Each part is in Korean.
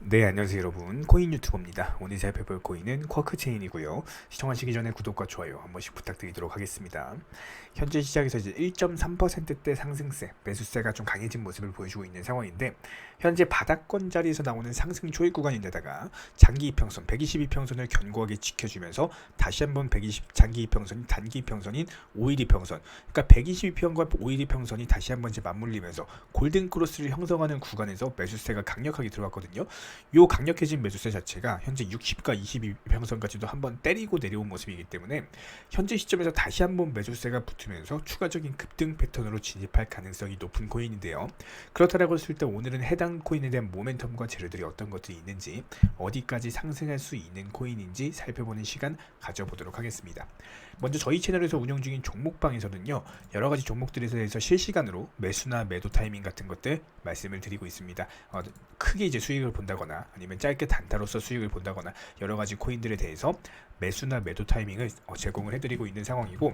네, 안녕하세요 여러분. 코인 유튜버입니다. 오늘 살펴볼 코인은 쿼크체인이고요. 시청하시기 전에 구독과 좋아요 한 번씩 부탁드리도록 하겠습니다. 현재 시장에서 이제 1.3%대 상승세, 매수세가 좀 강해진 모습을 보여주고 있는 상황인데, 현재 바닥권 자리에서 나오는 상승 초입 구간인데다가 장기 이평선 122평선을 견고하게 지켜주면서 다시 한번 120 장기 이평선이 단기 이평선인 5일 이평선, 그러니까 122평과 5일 이평선이 다시 한번 이제 맞물리면서 골든 크로스를 형성하는 구간에서 매수세가 강력하게 들어왔거든요. 요 강력해진 매수세 자체가 현재 60과 22평선까지도 한번 때리고 내려온 모습이기 때문에 현재 시점에서 다시 한번 매수세가 붙으면서 추가적인 급등 패턴으로 진입할 가능성이 높은 코인인데요. 그렇다라고 했을 때 오늘은 해당 코인에 대한 모멘텀과 재료들이 어떤 것들이 있는지, 어디까지 상승할 수 있는 코인인지 살펴보는 시간 가져보도록 하겠습니다. 먼저 저희 채널에서 운영 중인 종목방에서는요, 여러가지 종목들에 대해서 실시간으로 매수나 매도 타이밍 같은 것들 말씀을 드리고 있습니다. 크게 이제 수익을 본다거나 아니면 짧게 단타로서 수익을 본다거나 여러가지 코인들에 대해서 매수나 매도 타이밍을 제공을 해드리고 있는 상황이고,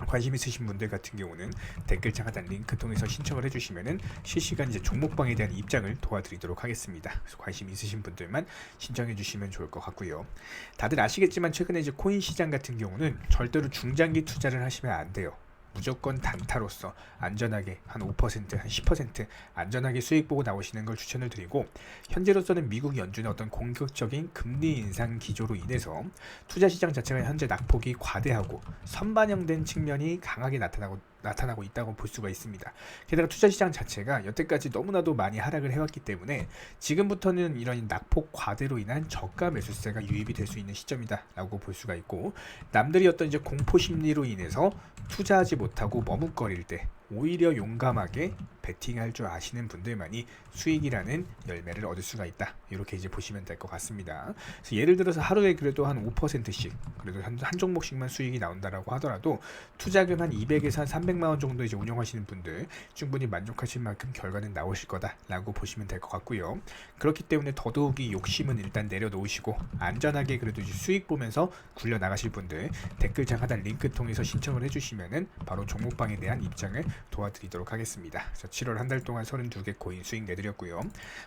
관심 있으신 분들 같은 경우는 댓글창 하단 링크 통해서 신청을 해주시면은 실시간 이제 종목방에 대한 입장을 도와드리도록 하겠습니다. 그래서 관심 있으신 분들만 신청해주시면 좋을 것 같고요. 다들 아시겠지만 최근에 이제 코인 시장 같은 경우는 절대로 중장기 투자를 하시면 안 돼요. 무조건 단타로서 안전하게 한 5%, 한 10% 안전하게 수익 보고 나오시는 걸 추천을 드리고, 현재로서는 미국 연준의 어떤 공격적인 금리 인상 기조로 인해서 투자 시장 자체가 현재 낙폭이 과대하고 선반영된 측면이 강하게 나타나고 있다고 볼 수가 있습니다. 게다가 투자 시장 자체가 여태까지 너무나도 많이 하락을 해왔기 때문에 지금부터는 이런 낙폭 과대로 인한 저가 매수세가 유입이 될 수 있는 시점이다라고 볼 수가 있고, 남들이 어떤 이제 공포 심리로 인해서 투자하지 못하고 머뭇거릴 때 오히려 용감하게 베팅할 줄 아시는 분들만이 수익이라는 열매를 얻을 수가 있다. 이렇게 이제 보시면 될 것 같습니다. 그래서 예를 들어서 하루에 그래도 한 5%씩, 그래도 한 종목씩만 수익이 나온다라고 하더라도 투자금 한 200에서 한 300만 원 정도 이제 운영하시는 분들 충분히 만족하실 만큼 결과는 나오실 거다라고 보시면 될 것 같고요. 그렇기 때문에 더더욱이 욕심은 일단 내려놓으시고 안전하게 그래도 이제 수익 보면서 굴려 나가실 분들 댓글창 하단 링크 통해서 신청을 해주시면은 바로 종목방에 대한 입장을 도와드리도록 하겠습니다. 그래서 7월 한 달 동안 32개 코인 수익 내드렸고요.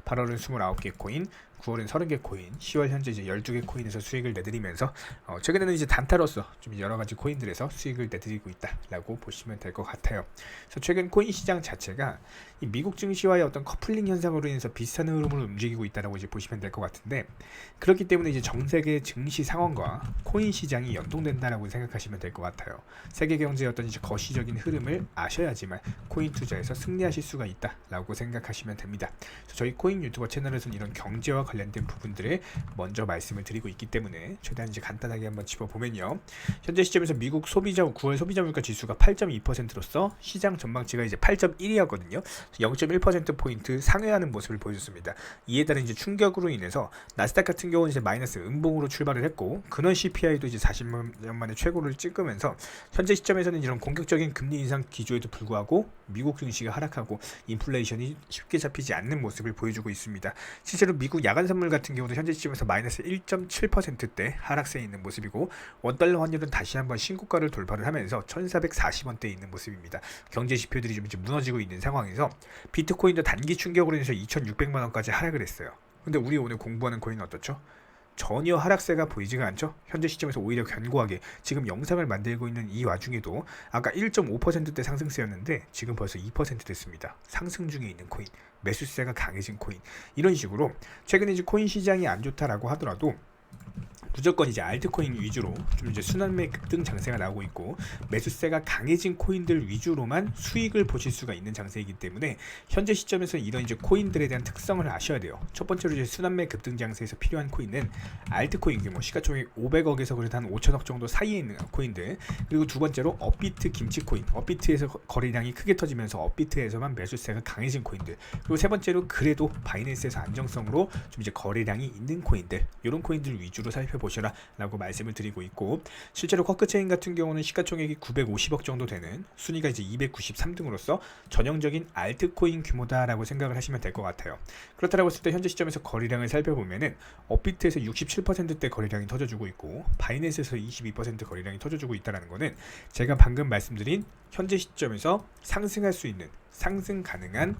8월은 29개 코인, 9월은 30개 코인, 10월 현재 이제 12개 코인에서 수익을 내드리면서 최근에는 이제 단타로서 좀 여러 가지 코인들에서 수익을 내드리고 있다라고 보시면 될 것 같아요. 그래서 최근 코인 시장 자체가 이 미국 증시와의 어떤 커플링 현상으로 인해서 비슷한 흐름으로 움직이고 있다라고 이제 보시면 될 것 같은데, 그렇기 때문에 이제 전 세계 증시 상황과 코인 시장이 연동된다라고 생각하시면 될 것 같아요. 세계 경제의 어떤 이제 거시적인 흐름을 아셔야지만 코인 투자에서 승리하실 수가 있다라고 생각하시면 됩니다. 그래서 저희 코인 유튜버 채널에서는 이런 경제와 관련된 부분들을 먼저 말씀을 드리고 있기 때문에 최대한 이제 간단하게 한번 짚어보면요, 현재 시점에서 미국 소비자 9월 소비자 물가 지수가 8.2%로서 시장 전망치가 이제 8.1이었거든요. 0.1% 포인트 상회하는 모습을 보여줬습니다. 이에 따른 이제 충격으로 인해서 나스닥 같은 경우는 이제 마이너스 음봉으로 출발을 했고, 근원 CPI도 이제 40년 만에 최고를 찍으면서 현재 시점에서는 이런 공격적인 금리 인상 기조에도 불구하고 미국 증시가 하락하고 인플레이션이 쉽게 잡히지 않는 모습을 보여주고 있습니다. 실제로 미국 야간 선물 같은 경우도 현재 시점에서 마이너스 1.7%대 하락세에 있는 모습이고, 원달러 환율은 다시 한번 신고가를 돌파를 하면서 1440원대에 있는 모습입니다. 경제 지표들이 좀 이제 무너지고 있는 상황에서 비트코인도 단기 충격으로 인해서 2600만 원까지 하락을 했어요. 근데 우리 오늘 공부하는 코인은 어떻죠? 전혀 하락세가 보이지가 않죠. 현재 시점에서 오히려 견고하게 지금 영상을 만들고 있는 이 와중에도 아까 1.5%대 상승세였는데 지금 벌써 2% 됐습니다. 상승 중에 있는 코인, 매수세가 강해진 코인, 이런 식으로 최근에 이제 코인 시장이 안 좋다라고 하더라도 무조건 이제 알트코인 위주로 좀 이제 순환매 급등 장세가 나오고 있고, 매수세가 강해진 코인들 위주로만 수익을 보실 수가 있는 장세이기 때문에 현재 시점에서 이런 이제 코인들에 대한 특성을 아셔야 돼요. 첫 번째로 이제 순환매 급등 장세에서 필요한 코인은 알트코인 규모 시가총액 500억에서 그래도 한 5천억 정도 사이에 있는 코인들, 그리고 두 번째로 업비트 김치코인, 업비트에서 거래량이 크게 터지면서 업비트에서만 매수세가 강해진 코인들, 그리고 세 번째로 그래도 바이낸스에서 안정성으로 좀 이제 거래량이 있는 코인들, 이런 코인들 위주로 살펴보셔라 라고 말씀을 드리고 있고, 실제로 쿼크체인 같은 경우는 시가총액이 950억 정도 되는, 순위가 이제 293등으로서 전형적인 알트코인 규모다라고 생각을 하시면 될 것 같아요. 그렇다고 했을 때 현재 시점에서 거래량을 살펴보면은 업비트에서 67%대 거래량이 터져주고 있고, 바이낸스에서 22% 거래량이 터져주고 있다는 거는 제가 방금 말씀드린 현재 시점에서 상승할 수 있는 상승 가능한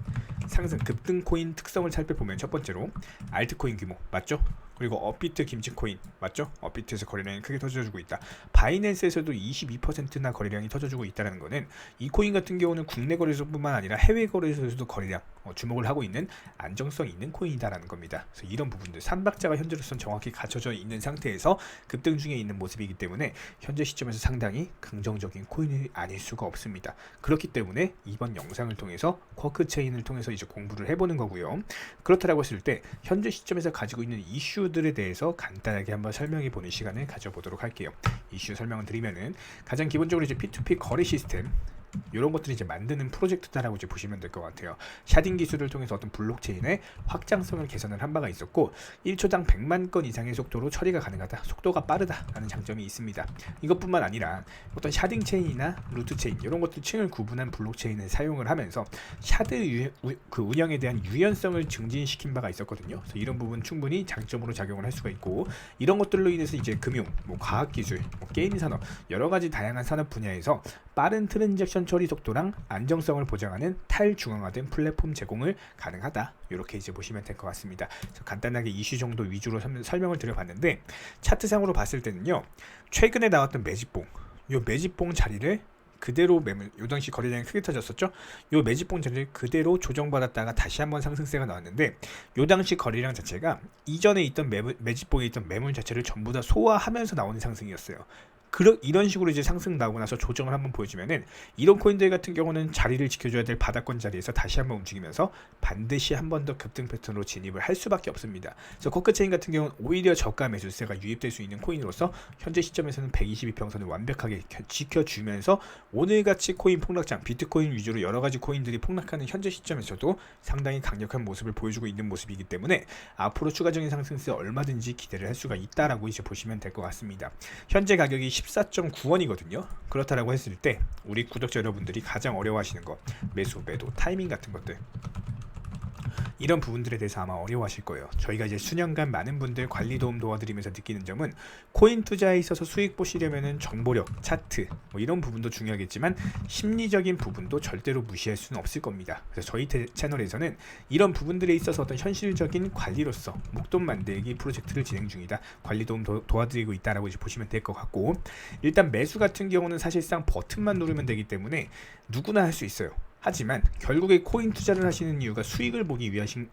상승 급등 코인 특성을 살펴보면 첫 번째로 알트코인 규모 맞죠? 그리고 업비트 김치코인 맞죠? 업비트에서 거래량이 크게 터져주고 있다. 바이낸스에서도 22%나 거래량이 터져주고 있다는 거는 이 코인 같은 경우는 국내 거래소뿐만 아니라 해외 거래소에서도 거래량 주목을 하고 있는 안정성 있는 코인이다라는 겁니다. 그래서 이런 부분들 삼박자가 현재로서는 정확히 갖춰져 있는 상태에서 급등 중에 있는 모습이기 때문에 현재 시점에서 상당히 긍정적인 코인이 아닐 수가 없습니다. 그렇기 때문에 이번 영상을 통해서 쿼크 체인을 통해서 이제 공부를 해보는 거고요. 그렇다고 했을 때 현재 시점에서 가지고 있는 이슈들에 대해서 간단하게 한번 설명해 보는 시간을 가져보도록 할게요. 이슈 설명을 드리면은 가장 기본적으로 이제 P2P 거래 시스템 이런 것들이 이제 만드는 프로젝트다라고 이제 보시면 될 것 같아요. 샤딩 기술을 통해서 어떤 블록체인의 확장성을 개선을 한 바가 있었고 1초당 100만 건 이상의 속도로 처리가 가능하다. 속도가 빠르다라는 장점이 있습니다. 이것뿐만 아니라 어떤 샤딩 체인이나 루트 체인 이런 것들 층을 구분한 블록체인을 사용을 하면서 샤드 그 운영에 대한 유연성을 증진시킨 바가 있었거든요. 그래서 이런 부분 충분히 장점으로 작용을 할 수가 있고 이런 것들로 인해서 이제 금융, 과학 기술, 게임 산업 여러 가지 다양한 산업 분야에서 빠른 트랜잭션 처리 속도랑 안정성을 보장하는 탈중앙화된 플랫폼 제공을 가능하다. 이렇게 이제 보시면 될 것 같습니다. 간단하게 이슈 정도 위주로 설명을 드려봤는데 차트상으로 봤을 때는요. 최근에 나왔던 매집봉, 이 매집봉 자리를 그대로 요 당시 거래량이 크게 터졌었죠. 요 매집봉 자리를 그대로 조정받았다가 다시 한번 상승세가 나왔는데 요 당시 거래량 자체가 이전에 있던 매집봉에 있던 매물 자체를 전부 다 소화하면서 나오는 상승이었어요. 이런 식으로 이제 상승 나오고 나서 조정을 한번 보여주면은 이런 코인들 같은 경우는 자리를 지켜줘야 될 바닥권 자리에서 다시 한번 움직이면서 반드시 한 번 더 급등 패턴으로 진입을 할 수밖에 없습니다. 그래서 쿼크체인 같은 경우는 오히려 저가 매수세가 유입될 수 있는 코인으로서 현재 시점에서는 122평선을 완벽하게 지켜주면서 오늘같이 코인 폭락장 비트코인 위주로 여러가지 코인들이 폭락하는 현재 시점에서도 상당히 강력한 모습을 보여주고 있는 모습이기 때문에 앞으로 추가적인 상승세 얼마든지 기대를 할 수가 있다라고 이제 보시면 될 것 같습니다. 현재 가격이 14.9원이거든요. 그렇다라고 했을 때 우리 구독자 여러분들이 가장 어려워하시는 거 매수, 매도, 타이밍 같은 것들 이런 부분들에 대해서 아마 어려워하실 거예요. 저희가 이제 수년간 많은 분들 관리 도움 도와드리면서 느끼는 점은 코인 투자에 있어서 수익 보시려면은 정보력, 차트 이런 부분도 중요하겠지만 심리적인 부분도 절대로 무시할 수는 없을 겁니다. 그래서 저희 채널에서는 이런 부분들에 있어서 어떤 현실적인 관리로서 목돈 만들기 프로젝트를 진행 중이다. 관리 도움 도와드리고 있다라고 이제 보시면 될 것 같고 일단 매수 같은 경우는 사실상 버튼만 누르면 되기 때문에 누구나 할 수 있어요. 하지만 결국에 코인 투자를 하시는 이유가 수익을 보기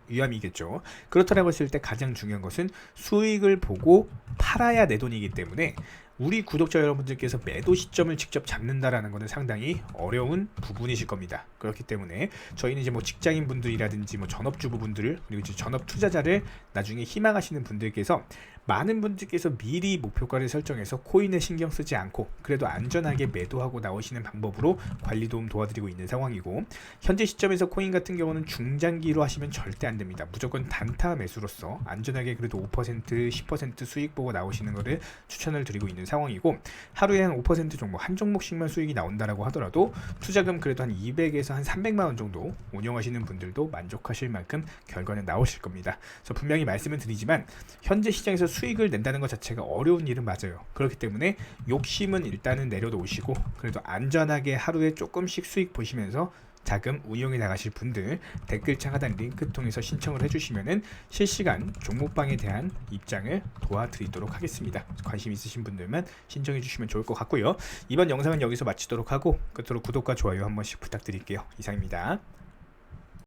위함이겠죠. 그렇다고 했을 때 가장 중요한 것은 수익을 보고 팔아야 내 돈이기 때문에 우리 구독자 여러분들께서 매도 시점을 직접 잡는다라는 것은 상당히 어려운 부분이실 겁니다. 그렇기 때문에 저희는 이제 직장인 분들이라든지 전업주부 분들 그리고 이제 전업 투자자를 나중에 희망하시는 분들께서 많은 분들께서 미리 목표가를 설정해서 코인에 신경 쓰지 않고 그래도 안전하게 매도하고 나오시는 방법으로 관리 도움 도와드리고 있는 상황이고 현재 시점에서 코인 같은 경우는 중장기로 하시면 절대 안 됩니다. 무조건 단타 매수로서 안전하게 그래도 5% 10% 수익 보고 나오시는 것을 추천을 드리고 있는 상황이고 하루에 한 5% 정도 한 종목씩만 수익이 나온다라고 하더라도 투자금 그래도 한 200에서 한 300만원 정도 운영하시는 분들도 만족하실 만큼 결과는 나오실 겁니다. 그래서 분명히 말씀을 드리지만 현재 시장에서 수익을 낸다는 것 자체가 어려운 일은 맞아요. 그렇기 때문에 욕심은 일단은 내려놓으시고 그래도 안전하게 하루에 조금씩 수익 보시면서 자금 운용해 나가실 분들 댓글창 하단 링크 통해서 신청을 해주시면은 실시간 종목방에 대한 입장을 도와드리도록 하겠습니다. 관심 있으신 분들만 신청해 주시면 좋을 것 같고요. 이번 영상은 여기서 마치도록 하고 끝으로 구독과 좋아요 한 번씩 부탁드릴게요. 이상입니다.